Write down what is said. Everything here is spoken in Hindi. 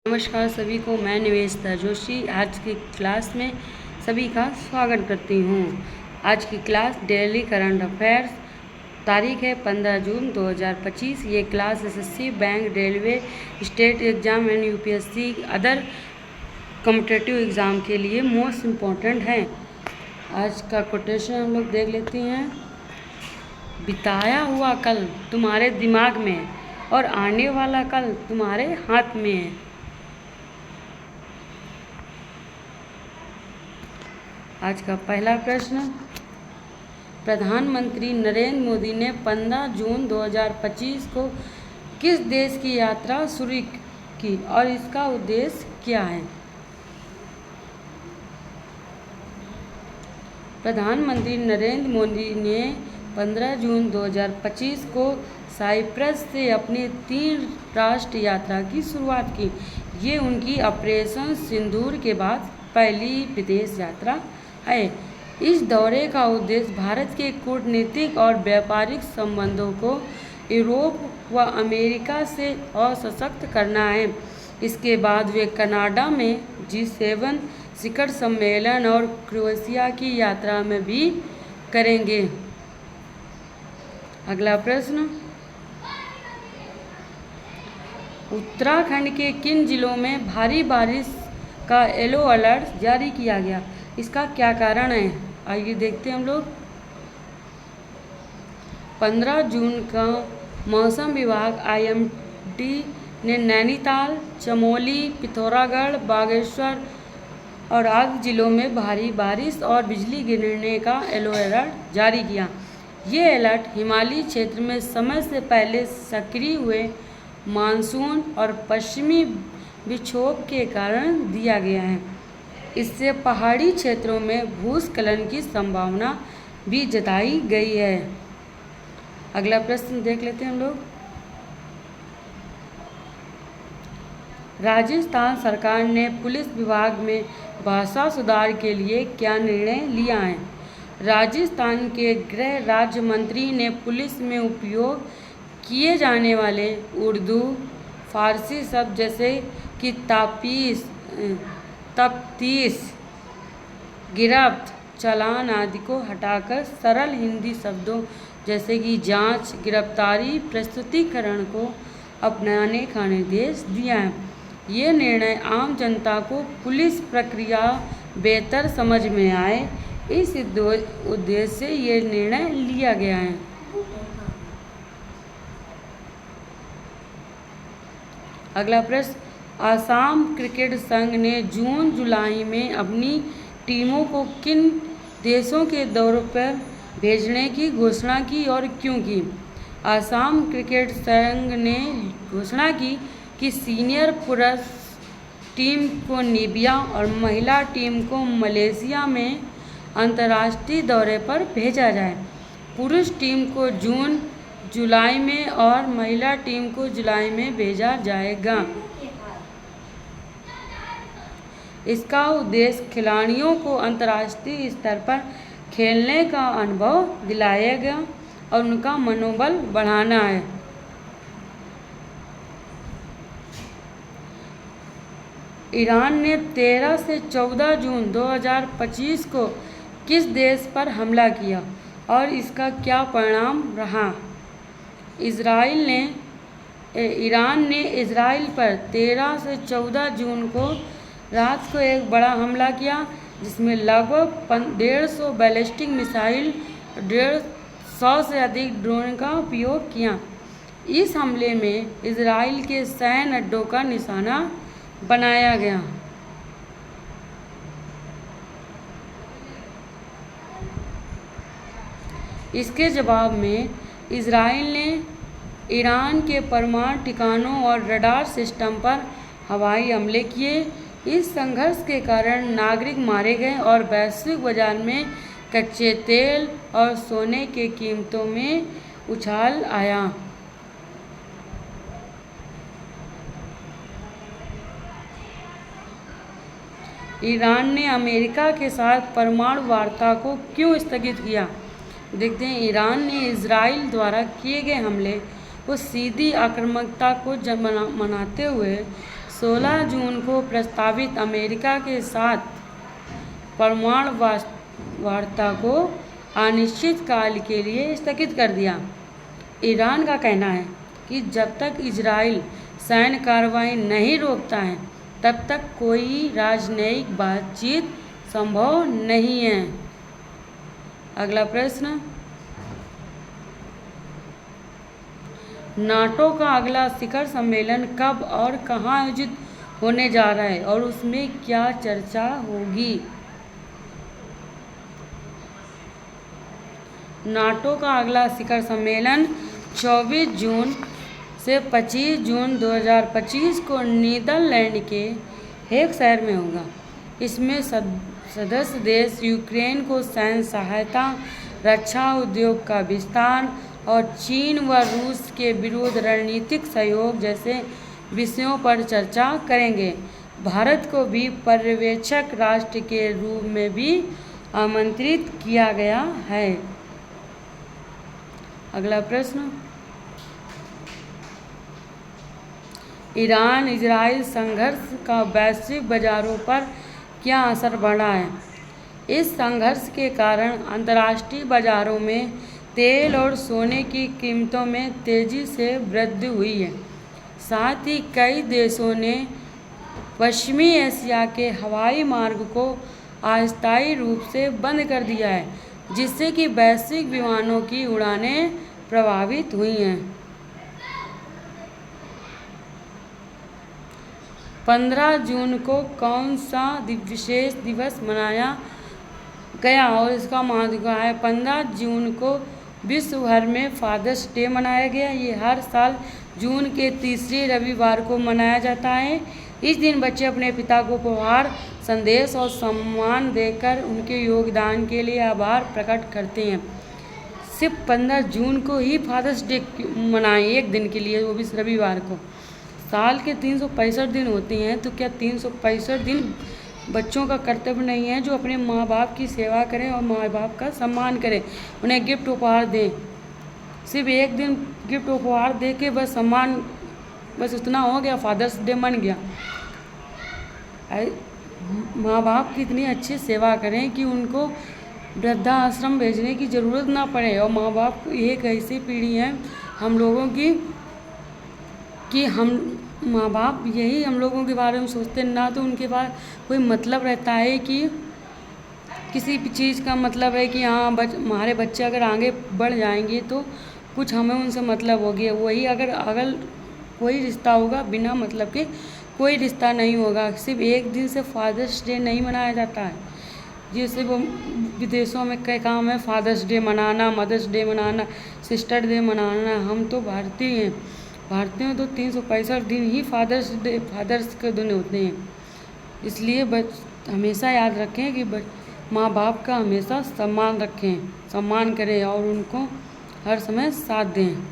नमस्कार सभी को, मैं निवेदिता जोशी आज की क्लास में सभी का स्वागत करती हूँ। आज की क्लास डेली करंट अफेयर्स, तारीख है 15 जून 2025। ये class SSC, bank, railway, state exam and UPSC other competitive exam के लिए मोस्ट इम्पॉर्टेंट है। आज का कोटेशन हम लोग देख लेते हैं। बिताया हुआ कल तुम्हारे दिमाग में है और आने वाला कल तुम्हारे हाथ में है। आज का पहला प्रश्न, प्रधानमंत्री नरेंद्र मोदी ने 15 जून 2025 को किस देश की यात्रा शुरू की और इसका उद्देश्य क्या है? प्रधानमंत्री नरेंद्र मोदी ने 15 जून 2025 को साइप्रस से अपनी 3 राष्ट्र यात्रा की शुरुआत की। ये उनकी ऑपरेशन सिंदूर के बाद पहली विदेश यात्रा है। इस दौरे का उद्देश्य भारत के कूटनीतिक और व्यापारिक संबंधों को यूरोप व अमेरिका से और सशक्त करना है। इसके बाद वे कनाडा में G7 शिखर सम्मेलन और क्रोएशिया की यात्रा में भी करेंगे। अगला प्रश्न, उत्तराखंड के किन जिलों में भारी बारिश का येलो अलर्ट जारी किया गया? इसका क्या कारण है? आइए देखते हैं हम लोग। 15 जून का मौसम विभाग IMD ने नैनीताल, चमोली, पिथौरागढ़, बागेश्वर और आदि जिलों में भारी बारिश और बिजली गिरने का येलो अलर्ट जारी किया। ये अलर्ट हिमालयी क्षेत्र में समय से पहले सक्रिय हुए मानसून और पश्चिमी विक्षोभ के कारण दिया गया है। इससे पहाड़ी क्षेत्रों में भूस्खलन की संभावना भी जताई गई है। अगला प्रश्न देख लेते हैं हम लोग। राजस्थान सरकार ने पुलिस विभाग में भाषा सुधार के लिए क्या निर्णय लिया है? राजस्थान के गृह राज्य मंत्री ने पुलिस में उपयोग किए जाने वाले उर्दू, फारसी शब्द जैसे कि तफ्तीश, गिरफ्त, चालान आदि को हटाकर सरल हिंदी शब्दों जैसे कि जांच, गिरफ्तारी, प्रस्तुतिकरण को अपनाने का निर्देश दिया है। ये निर्णय आम जनता को पुलिस प्रक्रिया बेहतर समझ में आए, इस उद्देश्य से ये निर्णय लिया गया है। अगला प्रश्न, असम क्रिकेट संघ ने जून जुलाई में अपनी टीमों को किन देशों के दौरे पर भेजने की घोषणा की और क्यों की? असम क्रिकेट संघ ने घोषणा की कि सीनियर पुरुष टीम को नीबिया और महिला टीम को मलेशिया में अंतर्राष्ट्रीय दौरे पर भेजा जाए। पुरुष टीम को जून जुलाई में और महिला टीम को जुलाई में भेजा जाएगा। इसका उद्देश्य खिलाड़ियों को अंतर्राष्ट्रीय स्तर पर खेलने का अनुभव दिलाएगा और उनका मनोबल बढ़ाना है। ईरान ने 13 से 14 जून 2025 को किस देश पर हमला किया और इसका क्या परिणाम रहा? ईरान ने इजराइल पर 13 से 14 जून को रात को एक बड़ा हमला किया, जिसमें लगभग 150 बैलिस्टिक मिसाइल, 150 से अधिक ड्रोन का उपयोग किया। इस हमले में इजराइल के सैन्य अड्डों का निशाना बनाया गया। इसके जवाब में इजराइल ने ईरान के परमाणु ठिकानों और रडार सिस्टम पर हवाई हमले किए। इस संघर्ष के कारण नागरिक मारे गए और वैश्विक बाजार में कच्चे तेल और सोने के कीमतों में उछाल आया। ईरान ने अमेरिका के साथ परमाणु वार्ता को क्यों स्थगित किया? देखते हैं। ईरान ने इजराइल द्वारा किए गए हमले को सीधी आक्रामकता को मनाते हुए 16 जून को प्रस्तावित अमेरिका के साथ परमाणु वार्ता को अनिश्चित काल के लिए स्थगित कर दिया। ईरान का कहना है कि जब तक इजराइल सैन्य कार्रवाई नहीं रोकता है तब तक कोई राजनयिक बातचीत संभव नहीं है। अगला प्रश्न, नाटो का अगला शिखर सम्मेलन कब और कहाँ आयोजित होने जा रहा है और उसमें क्या चर्चा होगी? नाटो का अगला शिखर सम्मेलन 24 जून से 25 जून 2025 को नीदरलैंड के हेग शहर में होगा। इसमें सदस्य देश यूक्रेन को सैन्य सहायता, रक्षा उद्योग का विस्तार और चीन व रूस के विरुद्ध रणनीतिक सहयोग जैसे विषयों पर चर्चा करेंगे। भारत को भी पर्यवेक्षक राष्ट्र के रूप में भी आमंत्रित किया गया है। अगला प्रश्न, ईरान इजराइल संघर्ष का वैश्विक बाजारों पर क्या असर पड़ा है? इस संघर्ष के कारण अंतर्राष्ट्रीय बाजारों में तेल और सोने की कीमतों में तेज़ी से वृद्धि हुई है। साथ ही कई देशों ने पश्चिमी एशिया के हवाई मार्ग को अस्थायी रूप से बंद कर दिया है, जिससे कि वैश्विक विमानों की उड़ानें प्रभावित हुई हैं। 15 जून को कौन सा विशेष दिवस मनाया गया और इसका महत्व है? 15 जून को विश्व भर में फादर्स डे मनाया गया। ये हर साल जून के तीसरे रविवार को मनाया जाता है। इस दिन बच्चे अपने पिता को उपहार, संदेश और सम्मान देकर उनके योगदान के लिए आभार प्रकट करते हैं। सिर्फ 15 जून को ही फादर्स डे मनाएं, एक दिन के लिए, वो भी रविवार को। साल के 365 दिन होते हैं, तो क्या 365 दिन बच्चों का कर्तव्य नहीं है जो अपने माँ बाप की सेवा करें और माँ बाप का सम्मान करें, उन्हें गिफ्ट उपहार दें? सिर्फ एक दिन गिफ्ट उपहार दे के बस सम्मान, बस उतना हो गया, फादर्स डे बन गया? माँ बाप की इतनी अच्छी सेवा करें कि उनको वृद्धाश्रम भेजने की ज़रूरत ना पड़े। और माँ बाप एक ऐसी पीढ़ी है हम लोगों की कि हम माँ बाप यही हम लोगों के बारे में सोचते, ना तो उनके पास कोई मतलब रहता है कि किसी भी चीज़ का मतलब है कि हाँ हमारे बच्चे अगर आगे बढ़ जाएंगे तो कुछ हमें उनसे मतलब हो गया। वही अगर कोई रिश्ता होगा बिना मतलब के कोई रिश्ता नहीं होगा। सिर्फ एक दिन से फादर्स डे नहीं मनाया जाता है, जैसे वो विदेशों में कई काम है, फादर्स डे मनाना, मदर्स डे मनाना, सिस्टर डे मनाना। हम तो भारतीय हैं, भारतीय में तो 365 दिन ही फादर्स के दिन होते हैं। इसलिए हमेशा याद रखें कि माँ बाप का हमेशा सम्मान रखें, सम्मान करें और उनको हर समय साथ दें।